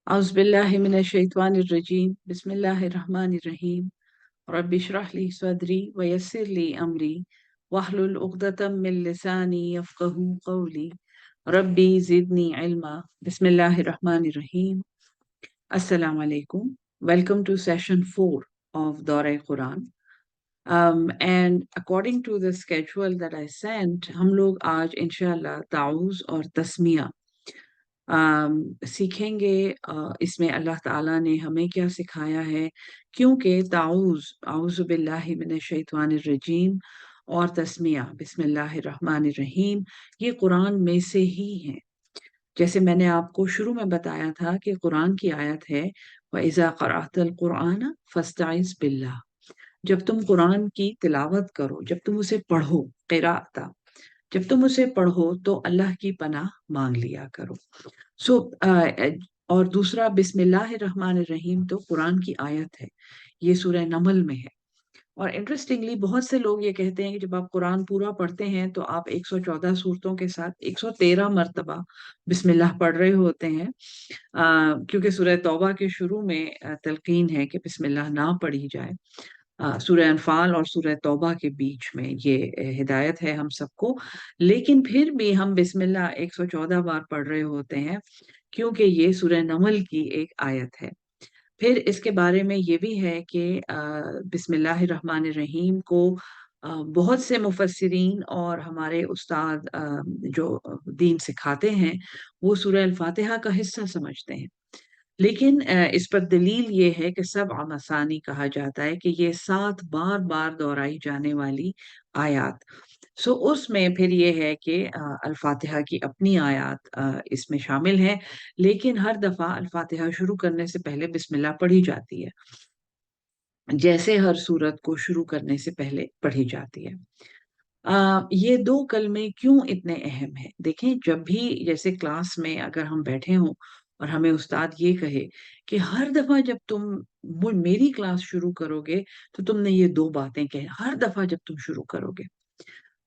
أعوذ بالله من الشيطان الرجيم بسم الله الرحمن الرحيم رب اشرح لي صدري ويسر لي أمري واحلل عقدة من لساني يفقه قولي ربي زدني علما بسم الله الرحمن الرحيم. Assalamu alaikum. Welcome to session 4 of Dora Quran. And according to the schedule that I sent, हम लोग आज इंशाल्लाह ताउज़ और तस्मिया सीखेंगे। इसमें अल्लाह ताला ने हमें क्या सिखाया है, क्योंकि ताउज़ आउज़ु बिल्लाहि मिनश शैतानिर रजीम और तस्मिया बिस्मिल्लाहिर रहमानिर रहीम ये कुरान में से ही हैं। जैसे मैंने आपको शुरू में बताया था कि कुरान की आयत है वइज़ा क़रअतल कुरआन फ़स्तइज़ बिल्लाह। जब तुम कुरान की तिलावत करो, जब तुम उसे पढ़ो, क़िराअता, जब तुम उसे पढ़ो तो अल्लाह की पनाह मांग लिया करो। सो और दूसरा बिस्मिल्लाहिर रहमानिर रहीम तो कुरान की आयत है, ये सूरह नमल में है। और इंटरेस्टिंगली बहुत से लोग ये कहते हैं कि जब आप कुरान पूरा पढ़ते हैं तो आप 114 सूरतों के साथ 113 मर्तबा बिस्मिल्लाह पढ़ रहे होते हैं, क्योंकि सूरह तौबा के शुरू में तलकीन है कि बिस्मिल्लाह ना पढ़ी जाए। सूरह अनफाल और सूरह तौबा के बीच में ये हिदायत है हम सबको, लेकिन फिर भी हम बिस्मिल्लाह 114 बार पढ़ रहे होते हैं क्योंकि ये सूरह नमल की एक आयत है। फिर इसके बारे में ये भी है कि बिस्मिल्लाहिर्रहमानिर्रहीम को बहुत से मुफस्सिरीन और हमारे उस्ताद जो दीन सिखाते हैं वो सूरह अल-फातिहा का हिस्सा समझते हैं। लेकिन इस पर दलील ये है कि सबअ मसानी कहा जाता है कि ये 7 बार-बार दोहराई जाने वाली आयत। सो उसमें फिर ये है कि अल-फातिहा की अपनी आयत इसमें शामिल है, लेकिन हर दफ़ा अल-फातिहा शुरू करने से पहले बिस्मिल्लाह पढ़ी जाती है, जैसे हर सूरत को शुरू करने से पहले पढ़ी जाती है। ये 2 कलमे क्यों इतने अहम हैं? देखें, जब भी जैसे क्लास में अगर हम बैठे हों और हमें उस्ताद ये कहे कि हर दफ़ा जब तुम मेरी क्लास शुरू करोगे तो तुमने ये 2 बातें कह हर दफ़ा जब तुम शुरू करोगे।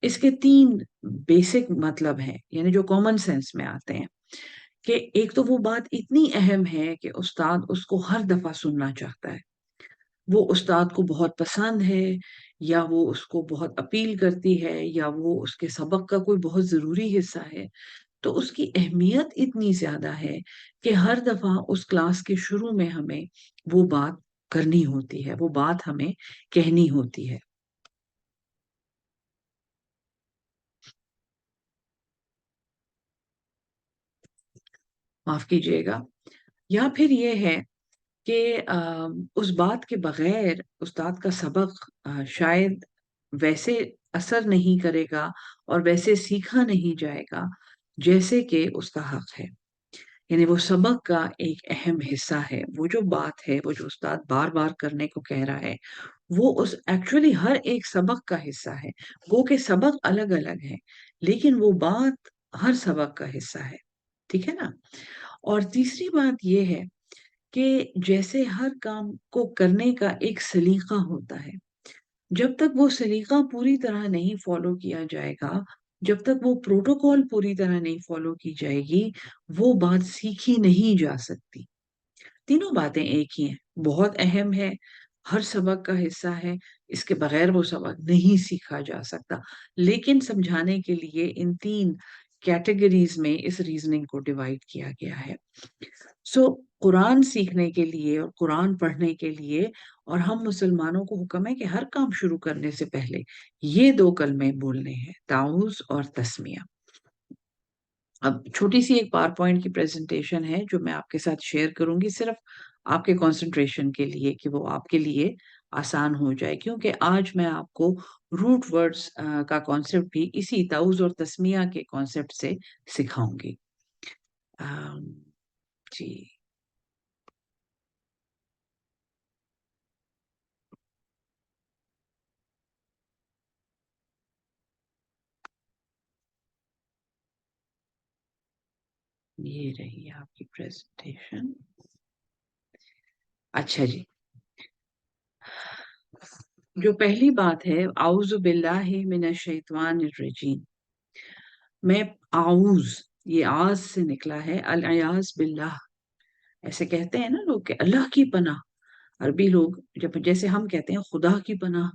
इसके 3 बेसिक मतलब हैं, यानी जो कॉमन सेंस में आते हैं, कि एक तो वो बात इतनी अहम है कि उस्ताद उसको हर दफ़ा सुनना चाहता है। वो उस्ताद को बहुत पसंद है, या वो उसको बहुत अपील करती है, या वो उसके सबक का कोई बहुत ज़रूरी हिस्सा है, तो उसकी अहमियत इतनी ज़्यादा है कि हर दफ़ा उस क्लास के शुरू में हमें वो बात करनी होती है, वो बात हमें कहनी होती है। माफ़ कीजिएगा। या फिर ये है कि उस बात के बगैर उस्ताद का सबक शायद वैसे असर नहीं करेगा और वैसे सीखा नहीं जाएगा जैसे कि उसका हक है। यानी वो सबक का एक अहम हिस्सा है। वो जो बात है, वो जो उस्ताद बार-बार करने को कह रहा है, वो उस एक्चुअली हर एक सबक का हिस्सा है। गो के सबक अलग-अलग हैं, लेकिन वो बात हर सबक का हिस्सा है। ठीक है ना? और तीसरी बात ये है कि जैसे हर काम को करने का एक सलीका होता है, जब तक वो सलीका पूरी तरह नहीं फॉलो किया जाएगा, जब तक वो प्रोटोकॉल पूरी तरह नहीं फॉलो की जाएगी, वो बात सीखी नहीं जा सकती। तीनों बातें एक ही हैं, बहुत अहम है, हर सबक का हिस्सा है, इसके बगैर वो सबक नहीं सीखा जा सकता। लेकिन समझाने के लिए इन 3 कैटेगरीज़ में इस रीज़निंग को डिवाइड किया गया है। सो कुरान सीखने के लिए और कुरान पढ़ने के लिए और हम मुसलमानों को हुक्म है कि हर काम शुरू करने से पहले ये 2 कलमे बोलने हैं, ताऊज़ और तस्मिया। अब छोटी-सी एक पावर पॉइंट की प्रेज़ेंटेशन है जो मैं आपके साथ शेयर करूँगी, सिर्फ़ आपके कंसंट्रेशन के लिए कि वो आपके लिए आसान हो जाए, क्योंकि आज मैं आपको रूट वर्ड्स का कॉन्सेप्ट भी इसी ताऊज़ और तस्मिया के कॉन्सेप्ट से सिखाऊँगी। अम, जी, ये रही आपकी प्रेज़ेंटेशन। अच्छा जी, जो पहली बात है औज़ु बिल्लाहि मिनश शैतानिर रजीम। मैं आऊज़, ये आज़ से निकला है, अल-अयाज़ बिल्लाह, ऐसे कहते हैं ना लोग कि अल्लाह की पनाह। अरबी लोग जब जैसे हम कहते हैं खुदा की पनाह,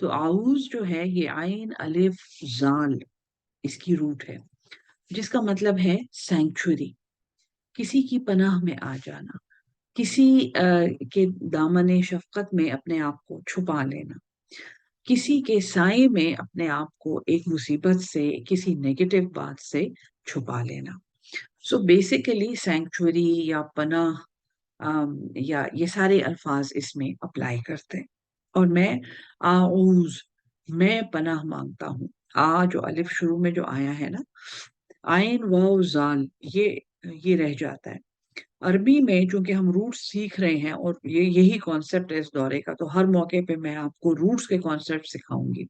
तो आऊज जो है ये आइन अलिफ जाल इसकी रूट है, जिसका मतलब है सैंक्चुरी, किसी की पनाह में आ जाना, किसी के दामन शफकत में अपने आप को छुपा लेना, किसी के साए में अपने आप को एक मुसीबत से, किसी नेगेटिव बात से छुपा लेना। सो बेसिकली सैंक्चुरी या पनाह, या ये सारे अल्फाज इसमें अप्लाई करते हैं। और मैं आऊज, मैं पनाह मांगता हूँ। आ जो अलिफ शुरू में जो आया है ना, आइन वाव जाल, ये रह जाता है। अरबी में चूंकि हम रूट्स सीख रहे हैं और ये यही कॉन्सेप्ट है इस दौरे का, तो हर मौके पे मैं आपको रूट्स के कॉन्सेप्ट सिखाऊंगी।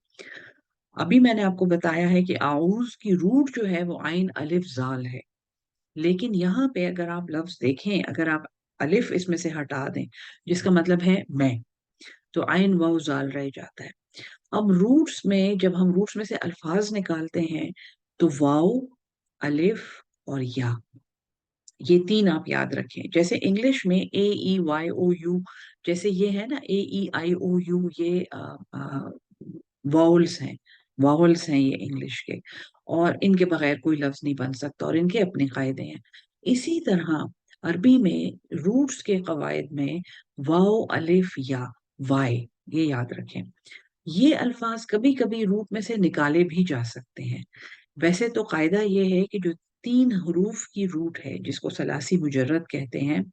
अभी मैंने आपको बताया है कि आऊज की रूट जो है वो आइन अलिफ जाल है, लेकिन यहाँ पे अगर आप लफ्ज देखें, अगर आप अलिफ इसमें से हटा दें, जिसका मतलब है मैं, तो आइन वाव जाल रह जाता है। अब रूट्स में जब हम रूट्स में से अल्फाज निकालते हैं, तो वाव, अलिफ और या, ये तीन आप याद रखें। जैसे इंग्लिश में AEYOU, जैसे ये है ना AEIOU, ये वाउल्स हैं, वाउल्स हैं ये इंग्लिश के, और इनके बगैर कोई लफ्ज नहीं बन सकता और इनके अपने कायदे हैं। इसी तरह अरबी में रूट्स के कवायद में वाव, अलिफ, या, वाई, ये याद रखें। ये अल्फाज कभी कभी रूट में से निकाले भी जा सकते हैं। वैसे तो कायदा ये है कि जो तीन हरूफ की रूट है, जिसको सलासी मुजर्रद कहते हैं,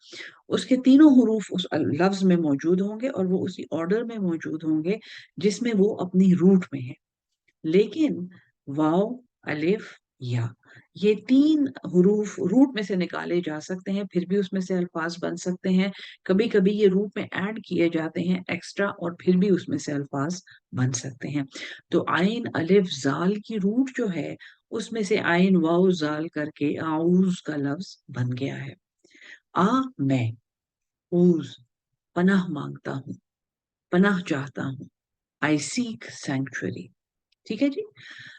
उसके तीनों हरूफ उस लफ्ज में मौजूद होंगे और वो उसी ऑर्डर में मौजूद होंगे जिसमें वो अपनी रूट में है। लेकिन वाव, अलिफ, या, ये तीन हरूफ रूट में से निकाले जा सकते हैं, फिर भी उसमें से अल्फाज बन सकते हैं। कभी कभी ये रूट में ऐड किए जाते हैं एक्स्ट्रा, और फिर भी उसमें से अल्फाज बन सकते हैं। तो आइन अलिफ जाल की रूट जो है, उसमें से आइन वाव जाल करके आऊज का लफ्ज बन गया है। मैं, ऊज, पनाह मांगता हूँ, पनाह चाहता हूँ, आई सीक सैंक्चुअरी। ठीक है जी।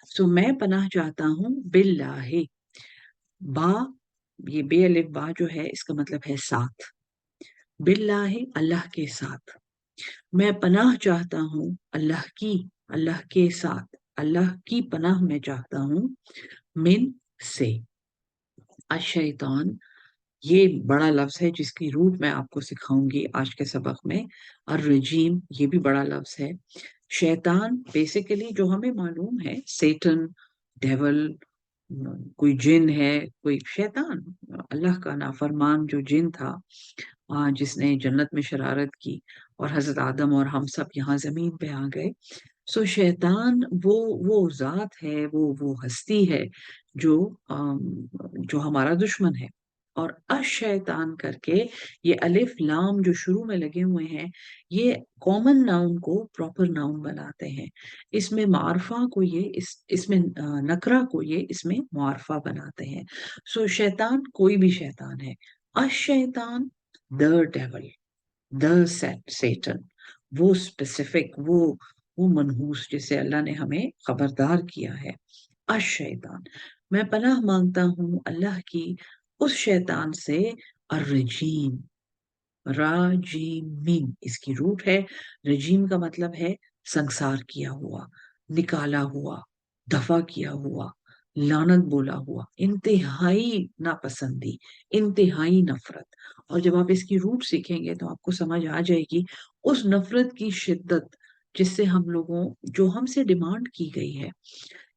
सो मैं पनाह चाहता हूँ बिल्लाहि, बा, ये बे अलिफ बा जो है इसका मतलब है साथ, बिल्लाहि अल्लाह के साथ। मैं पनाह चाहता हूँ अल्लाह की, अल्लाह के साथ, अल्लाह की पनाह मैं चाहता हूँ मिन से। अशैतान, ये बड़ा लफ्ज है जिसकी रूट मैं आपको सिखाऊंगी आज के सबक में। और रजीम, ये भी बड़ा लफ्ज है। शैतान बेसिकली जो हमें मालूम है, सेटन, डेवल, कोई जिन है, कोई शैतान, अल्लाह का नाफरमान जो जिन था, जिसने जन्नत में शरारत की और हजरत आदम और हम सब यहाँ जमीन पे आ गए। सो शैतान वो जात है, वो हस्ती है जो जो हमारा दुश्मन है। और अशैतान करके ये अलिफ लाम जो शुरू में लगे हुए हैं, ये कॉमन नाउन को प्रॉपर नाउन बनाते हैं। इसमें मारफा को ये इसमें नकरा को ये इसमें मारफा बनाते हैं। सो शैतान कोई भी शैतान है। अशैतान, द डेवल, द सेटन, वो स्पेसिफिक, वो मनहूस जिसे अल्लाह ने हमें खबरदार किया है। अश-शैतान, मैं पनाह मांगता हूँ अल्लाह की उस शैतान से। अर्रजीम, राजीमीम इसकी रूट है। रजीम का मतलब है संसार किया हुआ, निकाला हुआ, दफा किया हुआ, लानत बोला हुआ, इंतहाई नापसंदी, इंतहाई नफरत। और जब आप इसकी रूट सीखेंगे तो आपको समझ आ जाएगी उस नफरत की शिद्दत जिससे हम लोगों, जो हमसे डिमांड की गई है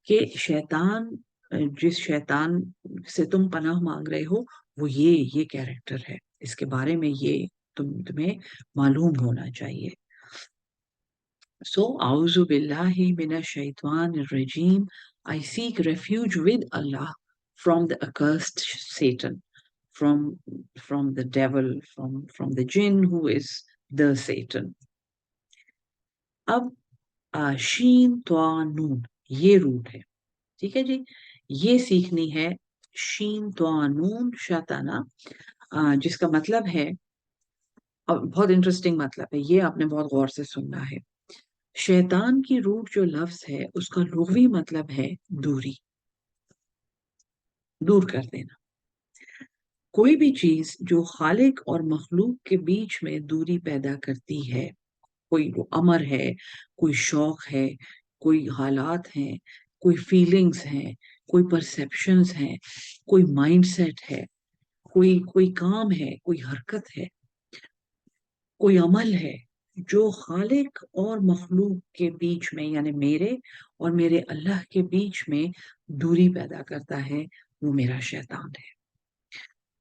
कि शैतान, जिस शैतान से तुम पनाह मांग रहे हो, वो ये कैरेक्टर है, इसके बारे में ये तुम्हें मालूम होना चाहिए। सो आउज़ु बिल्लाहि मिनश शैतानिर रजीम, I seek refuge with Allah from the accursed Satan, from the devil, from the jinn who is the Satan. अब शीन त्वा नून, ये रूट है। ठीक है जी। ये सीखनी है शीन त्वा नून शताना, जिसका मतलब है, और बहुत इंटरेस्टिंग मतलब है ये, आपने बहुत गौर से सुनना है। शैतान की रूट जो लफ्ज है उसका लुग़वी मतलब है दूरी, दूर कर देना। कोई भी चीज जो खालिक और मखलूक के बीच में दूरी पैदा करती है, कोई वो अमर है, कोई शौक है, कोई हालात हैं, कोई फीलिंग्स हैं, कोई परसेप्शंस हैं, कोई माइंडसेट है, कोई कोई काम है, कोई हरकत है, कोई अमल है, जो खालिक और मखलूक के बीच में यानी मेरे और मेरे अल्लाह के बीच में दूरी पैदा करता है, वो मेरा शैतान है।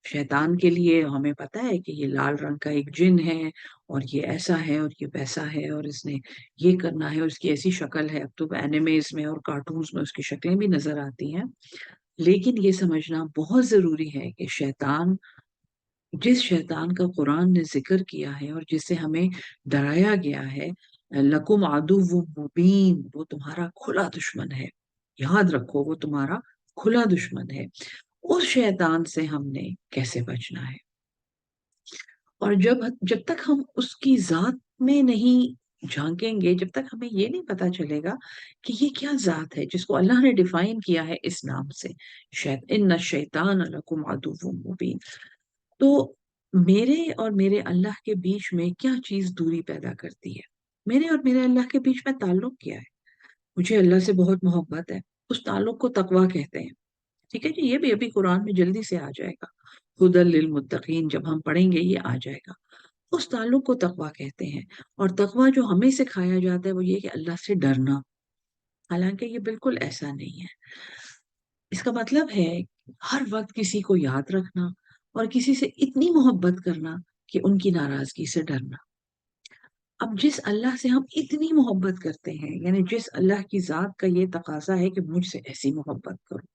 शैतान के लिए हमें पता है कि ये लाल रंग का एक जिन है और ये ऐसा है और ये वैसा है और इसने ये करना है और इसकी ऐसी शक्ल है। अब तो एनिमेज में और कार्टून्स में उसकी शक्लें भी नजर आती हैं। लेकिन ये समझना बहुत जरूरी है कि शैतान, जिस शैतान का कुरान ने जिक्र किया है और जिससे हमें डराया गया है, लकुम आदुव्वुम मुबीन, वो तुम्हारा खुला दुश्मन है। याद रखो, वो तुम्हारा खुला दुश्मन है। उस शैतान से हमने कैसे बचना है? और जब जब तक हम उसकी जात में नहीं झांकेंगे, जब तक हमें ये नहीं पता चलेगा कि ये क्या जात है जिसको अल्लाह ने डिफाइन किया है इस नाम से, शायद इन्ना शैतान लकुम अदुव्वुम मुबीन, तो मेरे और मेरे अल्लाह के बीच में क्या चीज दूरी पैदा करती है? मेरे और मेरे अल्लाह के बीच में ताल्लुक क्या है? मुझे अल्लाह से बहुत मोहब्बत है, उस ताल्लुक को तकवा कहते हैं। ठीक है जी, ये भी अभी कुरान में जल्दी से आ जाएगा। हुदल लिल मुत्तकीन, जब हम पढ़ेंगे ये आ जाएगा। उस ताल्लुक को तकवा कहते हैं। और तकवा जो हमें सिखाया जाता है वो ये कि अल्लाह से डरना। हालांकि ये बिल्कुल ऐसा नहीं है। इसका मतलब है हर वक्त किसी को याद रखना और किसी से इतनी मोहब्बत करना कि उनकी नाराजगी से डरना। अब जिस अल्लाह से हम इतनी मोहब्बत करते हैं, यानी जिस अल्लाह की जात का ये तकाजा है कि मुझसे ऐसी मोहब्बत करो,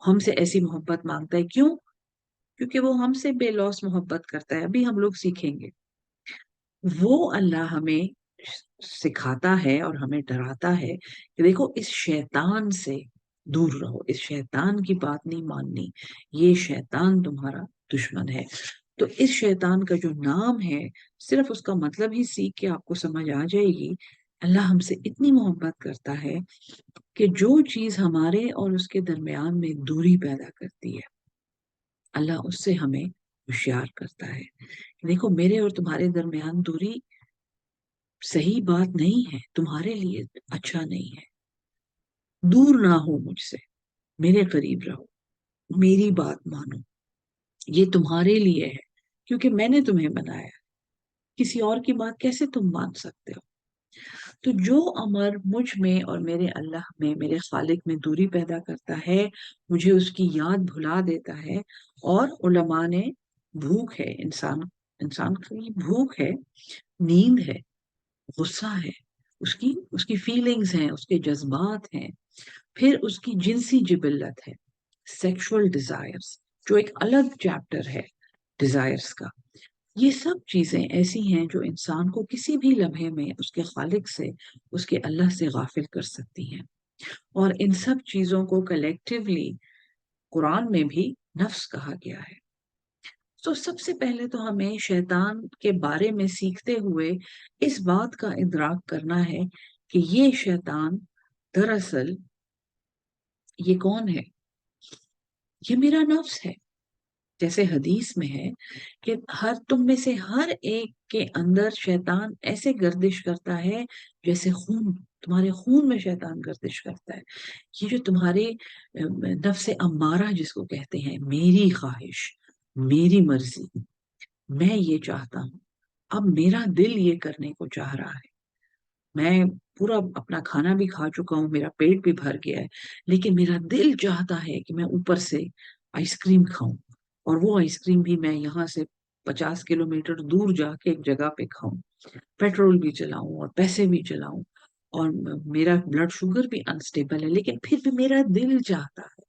हमसे ऐसी मोहब्बत मांगता है, क्यों? क्योंकि वो हमसे बेलौस मोहब्बत करता है। अभी हम लोग सीखेंगे। वो अल्लाह हमें सिखाता है और हमें डराता है कि देखो, इस शैतान से दूर रहो, इस शैतान की बात नहीं माननी, ये शैतान तुम्हारा दुश्मन है। तो इस शैतान का जो नाम है, सिर्फ उसका मतलब ही सीख के आपको समझ आ जाएगी। अल्लाह हमसे इतनी मोहब्बत करता है कि जो चीज हमारे और उसके दरमियान में दूरी पैदा करती है, अल्लाह उससे हमें होशियार करता है। देखो, मेरे और तुम्हारे दरमियान दूरी सही बात नहीं है, तुम्हारे लिए अच्छा नहीं है। दूर ना हो मुझसे, मेरे करीब रहो, मेरी बात मानो, ये तुम्हारे लिए है, क्योंकि मैंने तुम्हें बनाया। किसी और की बात कैसे तुम मान सकते हो? तो जो अमर मुझ में और मेरे अल्लाह में, मेरे खालिक में दूरी पैदा करता है, मुझे उसकी याद भुला देता है। और उलमा ने, भूख है इंसान, इंसान की भूख है, नींद है, गुस्सा है, उसकी उसकी फीलिंग्स हैं, उसके जज्बात हैं, फिर उसकी जिनसी जिबिल्लत है, सेक्सुअल डिजायर्स, जो एक अलग चैप्टर है डिजायर्स का। ये सब चीजें ऐसी हैं जो इंसान को किसी भी लम्हे में उसके खालिक से, उसके अल्लाह से गाफिल कर सकती हैं। और इन सब चीजों को कलेक्टिवली कुरान में भी नफ्स कहा गया है। तो सबसे पहले तो हमें शैतान के बारे में सीखते हुए इस बात का इदराक करना है कि ये शैतान दरअसल ये कौन है? ये मेरा नफ्स है। जैसे हदीस में है कि हर तुम में से हर एक के अंदर शैतान ऐसे गर्दिश करता है जैसे खून, तुम्हारे खून में शैतान गर्दिश करता है। ये जो तुम्हारे नफ्से अम्मारा जिसको कहते हैं, मेरी ख्वाहिश, मेरी मर्जी, मैं ये चाहता हूँ, अब मेरा दिल ये करने को चाह रहा है, मैं पूरा अपना खाना भी खा चुका हूँ, मेरा पेट भी भर गया है, लेकिन मेरा दिल चाहता है कि मैं ऊपर से आइसक्रीम खाऊं, और वो आइसक्रीम भी मैं यहाँ से 50 किलोमीटर दूर जाके एक जगह पे खाऊं, पेट्रोल भी चलाऊं और पैसे भी चलाऊं, और मेरा ब्लड शुगर भी अनस्टेबल है, लेकिन फिर भी मेरा दिल चाहता है।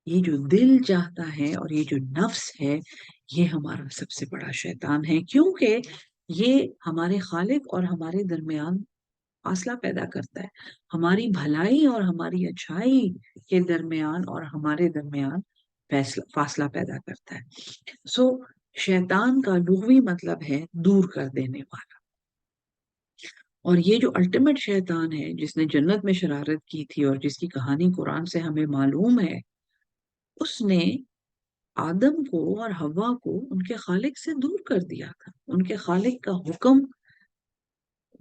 ये जो दिल चाहता है और ये जो नफ्स है, ये हमारा सबसे बड़ा शैतान है, क्योंकि ये हमारे खालिक और हमारे दरमियान फासला पैदा करता है। हमारी भलाई और हमारी अच्छाई के दरमियान और हमारे दरमियान फैसला फासला पैदा करता है। सो शैतान का लुग़वी मतलब है दूर कर देने वाला। और ये जो अल्टीमेट शैतान है जिसने जन्नत में शरारत की थी और जिसकी कहानी कुरान से हमें मालूम है, उसने آدم کو اور حوا کو ان کے خالق سے دور کر دیا تھا. ان کے خالق کا حکم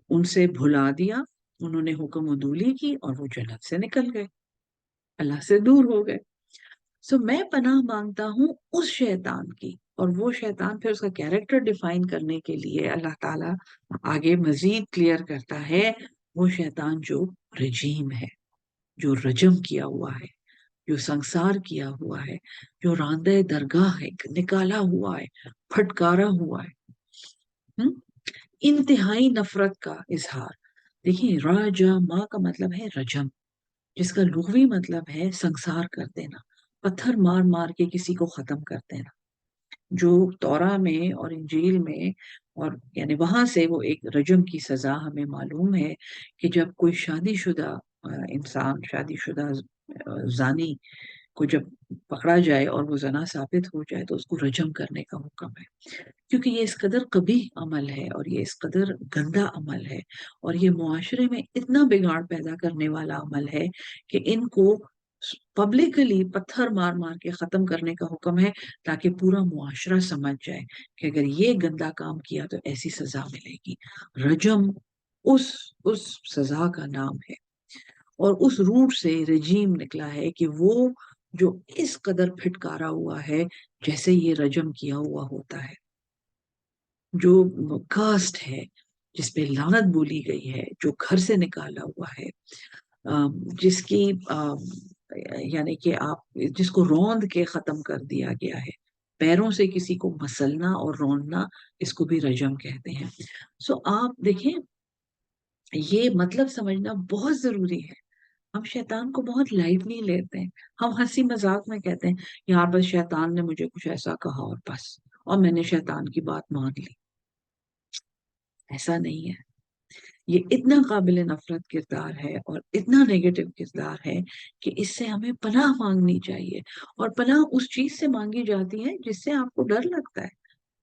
ان سے بھلا دیا، انہوں نے حکم عدولی کی اور وہ جنت سے نکل گئے، اللہ سے دور ہو گئے. میں پناہ مانگتا ہوں اس شیطان کی. اور وہ شیطان پھر اس کا کیریکٹر ڈیفائن کرنے کے لیے اللہ تعالیٰ آگے مزید کلیئر کرتا ہے، وہ شیطان جو رجیم ہے، جو رجم کیا ہوا ہے، جو سنسار کیا ہوا ہے، جو راندہ درگاہ ہے، نکالا ہوا ہے، پھٹکارا ہوا ہے. انتہائی نفرت کا اظہار. دیکھیں، راجا کا مطلب ہے رجم، جس کا لغوی مطلب ہے سنسار کر دینا، پتھر مار مار کے کسی کو ختم کر دینا. جو تورا میں اور انجیل میں، اور یعنی وہاں سے وہ ایک رجم کی سزا ہمیں معلوم ہے کہ جب کوئی شادی شدہ انسان، شادی شدہ زانی کو جب پکڑا جائے اور وہ زنا ثابت ہو جائے تو اس کو رجم کرنے کا حکم ہے. کیونکہ یہ اس قدر قبیح عمل ہے اور یہ اس قدر گندا عمل ہے اور یہ معاشرے میں اتنا بگاڑ پیدا کرنے والا عمل ہے کہ ان کو پبلکلی پتھر مار مار کے ختم کرنے کا حکم ہے، تاکہ پورا معاشرہ سمجھ جائے کہ اگر یہ گندا کام کیا تو ایسی سزا ملے گی. رجم اس سزا کا نام ہے، اور اس روٹ سے رجیم نکلا ہے کہ وہ جو اس قدر پھٹکارا ہوا ہے جیسے یہ رجم کیا ہوا ہوتا ہے، جو کاسٹ ہے، جس پہ لعنت بولی گئی ہے، جو گھر سے نکالا ہوا ہے، جس کی یعنی کہ آپ جس کو روند کے ختم کر دیا گیا ہے، پیروں سے کسی کو مسلنا اور روندنا، اس کو بھی رجم کہتے ہیں. آپ دیکھیں، یہ مطلب سمجھنا بہت ضروری ہے. ہم شیطان کو بہت لائٹلی لیتے ہیں، ہم ہنسی مذاق میں کہتے ہیں یار بس شیطان نے مجھے کچھ ایسا کہا اور بس، اور میں نے شیطان کی بات مان لی. ایسا نہیں ہے. یہ اتنا قابل نفرت کردار ہے اور اتنا نیگیٹو کردار ہے کہ اس سے ہمیں پناہ مانگنی چاہیے. اور پناہ اس چیز سے مانگی جاتی ہے جس سے آپ کو ڈر لگتا ہے،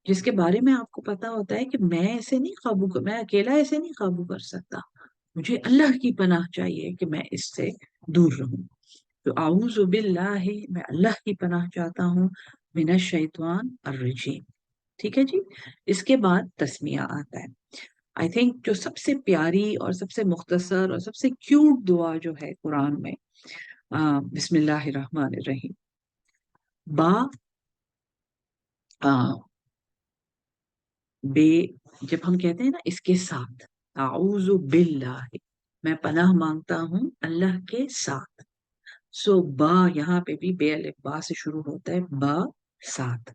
جس کے بارے میں آپ کو پتا ہوتا ہے کہ میں ایسے نہیں میں اکیلا ایسے نہیں قابو کر سکتا، مجھے اللہ کی پناہ چاہیے کہ میں اس سے دور رہوں. تو اعوذ باللہ، میں اللہ کی پناہ چاہتا ہوں، من الشیطان الرجیم. ٹھیک ہے جی. اس کے بعد تسمیہ آتا ہے. آئی تھنک جو سب سے پیاری اور سب سے مختصر اور سب سے کیوٹ دعا جو ہے قرآن میں، بسم اللہ الرحمن الرحیم. با بے، جب ہم کہتے ہیں نا اس کے ساتھ، اعوذ باللہ، میں پناہ مانگتا ہوں اللہ کے ساتھ. با یہاں پہ بھی بے الف با سے شروع ہوتا ہے، با ساتھ.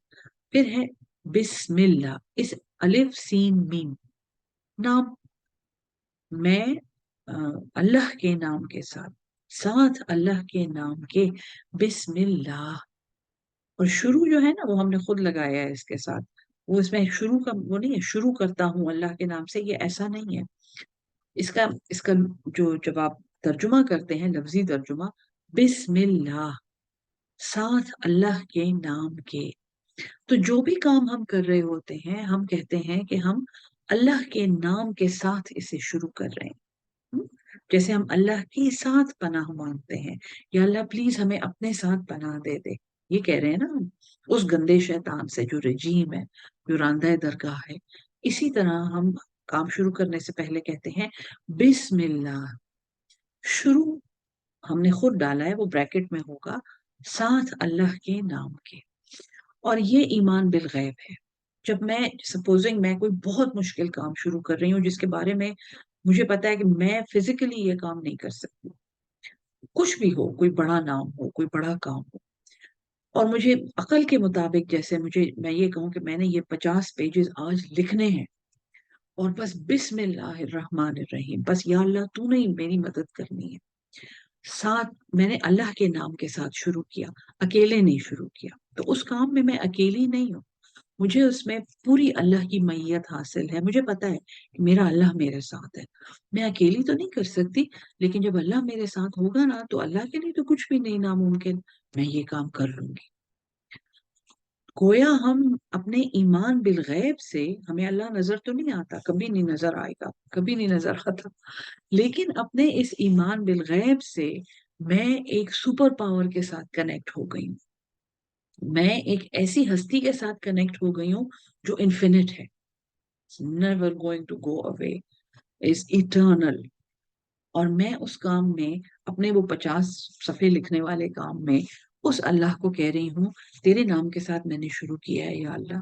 پھر ہے بسم اللہ، اس الف سین میم، نام، میں اللہ کے نام کے ساتھ، ساتھ اللہ کے نام کے، بسم اللہ. اور شروع جو ہے نا وہ ہم نے خود لگایا ہے اس کے ساتھ، وہ اس میں شروع کا وہ نہیں ہے، شروع کرتا ہوں اللہ کے نام سے، یہ ایسا نہیں ہے. اس کا جو جب آپ ترجمہ کرتے ہیں، لفظی ترجمہ، بسم اللہ، ساتھ اللہ کے نام کے. تو جو بھی کام ہم کر رہے ہوتے ہیں، ہم کہتے ہیں کہ ہم اللہ کے نام کے ساتھ اسے شروع کر رہے ہیں. جیسے ہم اللہ کے ساتھ پناہ مانگتے ہیں، یا اللہ پلیز ہمیں اپنے ساتھ پناہ دے دے، یہ کہہ رہے ہیں نا ہم اس گندے شیطان سے جو رجیم ہے، جو راندہ درگاہ ہے. اسی طرح ہم کام شروع کرنے سے پہلے کہتے ہیں بسم اللہ. شروع ہم نے خود ڈالا ہے، وہ بریکٹ میں ہوگا، ساتھ اللہ کے نام کے. اور یہ ایمان بالغیب ہے. جب میں سپوزنگ میں کوئی بہت مشکل کام شروع کر رہی ہوں جس کے بارے میں مجھے پتا ہے کہ میں فزیکلی یہ کام نہیں کر سکتی، کچھ بھی ہو، کوئی بڑا نام ہو، کوئی بڑا کام ہو، اور مجھے عقل کے مطابق، جیسے میں یہ کہوں کہ میں نے یہ 50 پیجز آج لکھنے ہیں، اور بس بسم اللہ الرحمن الرحیم، بس یا اللہ تو نے میری مدد کرنی ہے. ساتھ میں نے اللہ کے نام کے ساتھ شروع کیا، اکیلے نہیں شروع کیا. تو اس کام میں اکیلی نہیں ہوں، مجھے اس میں پوری اللہ کی معیت حاصل ہے. مجھے پتا ہے کہ میرا اللہ میرے ساتھ ہے. میں اکیلی تو نہیں کر سکتی، لیکن جب اللہ میرے ساتھ ہوگا نا تو اللہ کے لیے تو کچھ بھی نہیں ناممکن، میں یہ کام کر لوں گی. گویا ہم اپنے ایمان بالغیب سے، ہمیں اللہ نظر تو نہیں آتا، کبھی نہیں نظر آئے گا، کبھی نہیں نظر آتا، لیکن اپنے اس ایمان بالغیب سے میں ایک سپر پاور کے ساتھ کنیکٹ ہو گئی ہوں. میں ایک ایسی ہستی کے ساتھ کنیکٹ ہو گئی ہوں جو انفینٹ ہے, never going to go away, is eternal. اور میں اس کام میں, اپنے وہ 50 صفحے لکھنے والے کام میں, اس اللہ کو کہہ رہی ہوں تیرے نام کے ساتھ میں نے شروع کیا ہے یا اللہ,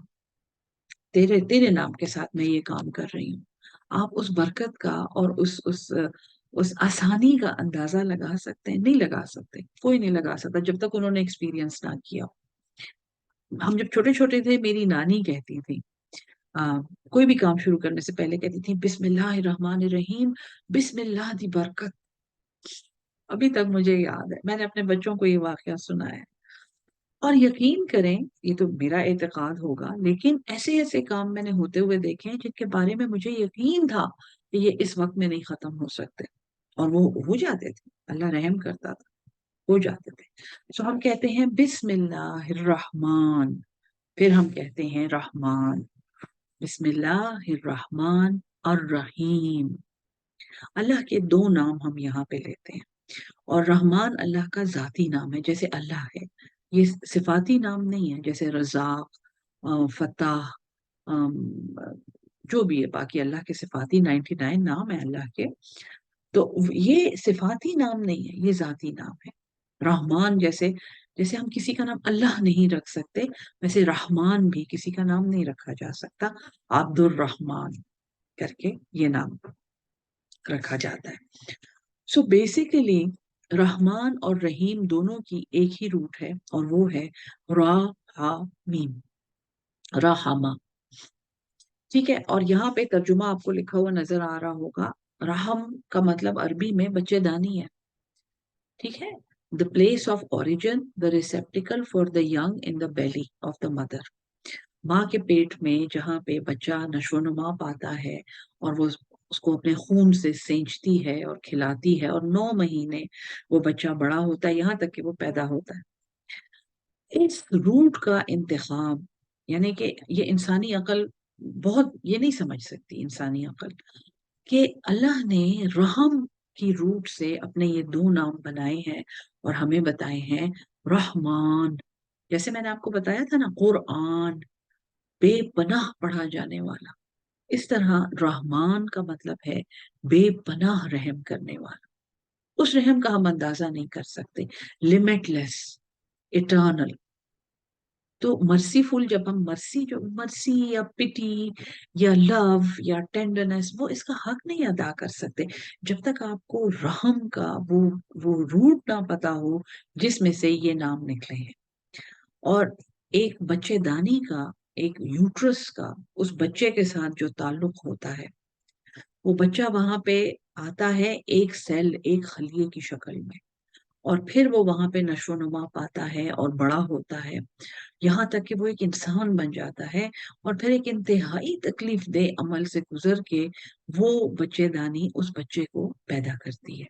تیرے نام کے ساتھ میں یہ کام کر رہی ہوں. آپ اس برکت کا اور اس آسانی کا اندازہ لگا سکتے ہیں؟ نہیں لگا سکتے, کوئی نہیں لگا سکتا جب تک انہوں نے ایکسپیرینس نہ کیا. ہم جب چھوٹے چھوٹے تھے, میری نانی کہتی تھی, کوئی بھی کام شروع کرنے سے پہلے کہتی تھی بسم اللہ الرحمن الرحیم, بسم اللہ دی برکت. ابھی تک مجھے یاد ہے, میں نے اپنے بچوں کو یہ واقعہ سنایا. اور یقین کریں, یہ تو میرا اعتقاد ہوگا, لیکن ایسے ایسے کام میں نے ہوتے ہوئے دیکھے ہیں جن کے بارے میں مجھے یقین تھا کہ یہ اس وقت میں نہیں ختم ہو سکتے, اور وہ ہو جاتے تھے. اللہ رحم کرتا تھا, ہو جاتے تھے. سو ہم کہتے ہیں بسم اللہ الرحمن, پھر ہم کہتے ہیں رحمان. بسم اللہ الرحمن الرحیم. اللہ کے 2 نام ہم یہاں پہ لیتے ہیں, اور رحمان اللہ کا ذاتی نام ہے جیسے اللہ ہے. یہ صفاتی نام نہیں ہے جیسے رزاق, فتح, جو بھی ہے باقی اللہ کے صفاتی 99 نام ہے اللہ کے. تو یہ صفاتی نام نہیں ہے, یہ ذاتی نام ہے. رحمان جیسے ہم کسی کا نام اللہ نہیں رکھ سکتے, ویسے رحمان بھی کسی کا نام نہیں رکھا جا سکتا. عبد الرحمان کر کے یہ نام رکھا جاتا ہے. سو بیسیکلی رحمان اور رحیم دونوں کی ایک ہی روٹ ہے, اور وہ ہے را ہا میم, رحمہ. ٹھیک ہے, اور یہاں پہ ترجمہ آپ کو لکھا ہوا نظر آ رہا ہوگا. رحم کا مطلب عربی میں بچے دانی ہے. ٹھیک ہے, the place of origin, the receptacle for the young in the belly of the mother. ماں کے پیٹ میں جہاں پہ بچہ نشو نما پاتا ہے, اور وہ اس کو اپنے خون سے سینچتی ہے اور کھلاتی ہے, اور 9 مہینے وہ بچہ بڑا ہوتا ہے یہاں تک کہ وہ پیدا ہوتا ہے. اس روٹ کا انتخاب, یعنی کہ یہ انسانی عقل بہت یہ نہیں سمجھ سکتی, انسانی عقل, کہ اللہ نے رحم کی روٹ سے اپنے یہ 2 نام بنائے ہیں اور ہمیں بتائے ہیں رحمان. جیسے میں نے آپ کو بتایا تھا نا, قرآن بے پناہ پڑھا جانے والا, اس طرح رحمان کا مطلب ہے بے پناہ رحم کرنے والا. اس رحم کا ہم اندازہ نہیں کر سکتے, لمٹ لیس, اٹرنل. تو مرسی فل, جب ہم مرسی یا پٹی یا لو یا ٹینڈرنس, وہ اس کا حق نہیں ادا کر سکتے جب تک آپ کو رحم کا وہ روٹ نہ پتا ہو جس میں سے یہ نام نکلے ہیں. اور ایک بچے دانی کا, ایک یوٹرس کا اس بچے کے ساتھ جو تعلق ہوتا ہے, وہ بچہ وہاں پہ آتا ہے ایک سیل, ایک خلیے کی شکل میں, اور پھر وہ وہاں پہ نشو نما پاتا ہے اور بڑا ہوتا ہے, یہاں تک کہ وہ ایک انسان بن جاتا ہے, اور پھر ایک انتہائی تکلیف دہ عمل سے گزر کے وہ بچے دانی اس بچے کو پیدا کرتی ہے.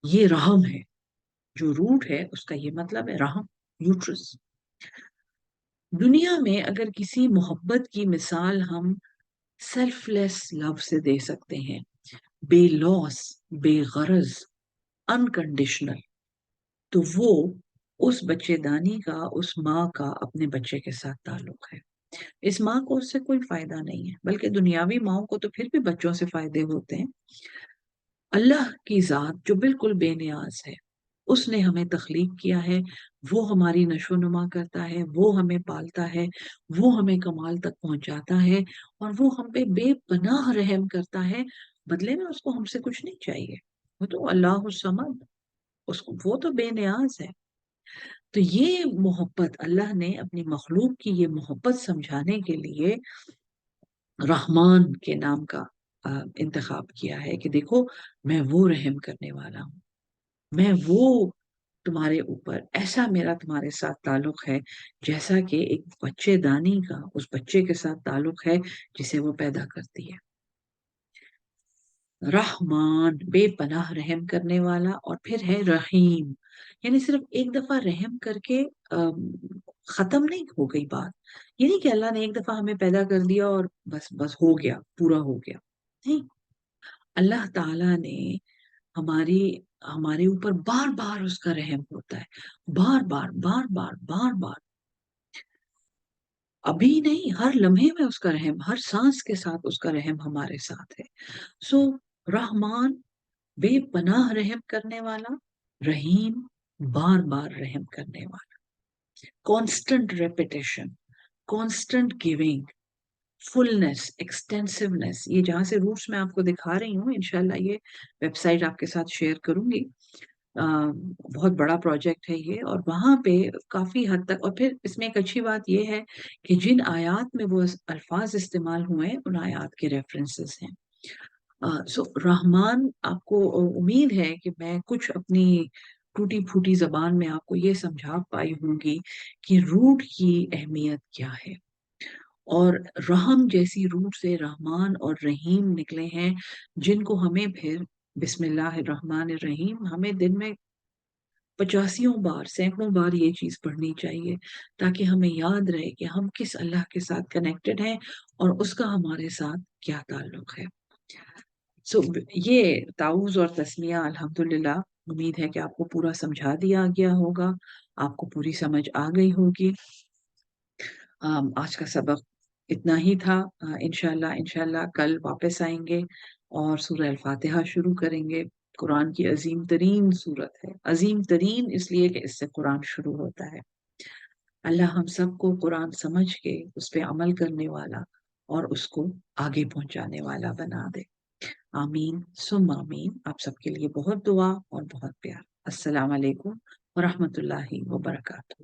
یہ رحم ہے, جو روٹ ہے اس کا یہ مطلب ہے رحم, یوٹرس. دنیا میں اگر کسی محبت کی مثال ہم سیلف لیس لو سے دے سکتے ہیں, بے لوس, بے غرض, انکنڈیشنل, تو وہ اس بچے دانی کا, اس ماں کا اپنے بچے کے ساتھ تعلق ہے. اس ماں کو اس سے کوئی فائدہ نہیں ہے, بلکہ دنیاوی ماں کو تو پھر بھی بچوں سے فائدے ہوتے ہیں. اللہ کی ذات جو بالکل بے نیاز ہے, اس نے ہمیں تخلیق کیا ہے, وہ ہماری نشو نما کرتا ہے, وہ ہمیں پالتا ہے, وہ ہمیں کمال تک پہنچاتا ہے, اور وہ ہم پہ بے پناہ رحم کرتا ہے. بدلے میں اس کو ہم سے کچھ نہیں چاہیے, وہ تو اللہ الصمد, وہ تو بے نیاز ہے. تو یہ محبت اللہ نے اپنی مخلوق کی یہ محبت سمجھانے کے لیے رحمان کے نام کا انتخاب کیا ہے, کہ دیکھو میں وہ رحم کرنے والا ہوں, میں وہ تمہارے اوپر, ایسا میرا تمہارے ساتھ تعلق ہے جیسا کہ ایک بچے دانی کا اس بچے کے ساتھ تعلق ہے جسے وہ پیدا کرتی ہے. رحمان بے پناہ رحم کرنے والا, اور پھر ہے رحیم, یعنی صرف ایک دفعہ رحم کر کے ختم نہیں ہو گئی بات. یہ نہیں کہ اللہ نے ایک دفعہ ہمیں پیدا کر دیا اور بس ہو گیا, پورا ہو گیا. نہیں, اللہ تعالیٰ نے ہماری ہمارے اوپر بار بار اس کا رحم ہوتا ہے، بار بار بار بار بار بار، ابھی نہیں، ہر لمحے میں اس کا رحم، ہر سانس کے ساتھ اس کا رحم ہمارے ساتھ ہے۔ سو رحمان بے پناہ رحم کرنے والا، رحیم بار بار رحم کرنے والا، کانسٹنٹ ریپیٹیشن، کانسٹنٹ گیونگ، فلنس، ایکسٹینسونیس، یہ جہاں سے روٹس میں آپ کو دکھا رہی ہوں، انشاءاللہ یہ ویب سائٹ آپ کے ساتھ شیئر کروں گی۔ بہت بڑا پروجیکٹ ہے یہ، اور وہاں پہ کافی حد تک، اور پھر اس میں ایک اچھی بات یہ ہے کہ جن آیات میں وہ الفاظ استعمال ہوئے ہیں ان آیات کے ریفرنسز ہیں۔ سو رحمان، آپ کو امید ہے کہ میں کچھ اپنی ٹوٹی پھوٹی زبان میں آپ کو یہ سمجھا پائی ہوں گی کہ روٹ کی اہمیت کیا ہے، اور رحم جیسی روٹ سے رحمان اور رحیم نکلے ہیں، جن کو ہمیں پھر بسم اللہ الرحمن الرحیم ہمیں دن میں 85 بار، سینکڑوں بار یہ چیز پڑھنی چاہیے، تاکہ ہمیں یاد رہے کہ ہم کس اللہ کے ساتھ کنیکٹڈ ہیں اور اس کا ہمارے ساتھ کیا تعلق ہے۔ سو یہ تعوذ اور تسمیہ الحمدللہ، امید ہے کہ آپ کو پورا سمجھا دیا گیا ہوگا، آپ کو پوری سمجھ آ گئی ہوگی۔ آج کا سبق اتنا ہی تھا۔ انشاءاللہ کل واپس آئیں گے اور سورہ الفاتحہ شروع کریں گے۔ قرآن کی عظیم ترین صورت ہے، عظیم ترین اس لیے کہ اس سے قرآن شروع ہوتا ہے۔ اللہ ہم سب کو قرآن سمجھ کے اس پہ عمل کرنے والا اور اس کو آگے پہنچانے والا بنا دے۔ آمین ثم آمین۔ آپ سب کے لیے بہت دعا اور بہت پیار۔ السلام علیکم ورحمۃ اللہ وبرکاتہ۔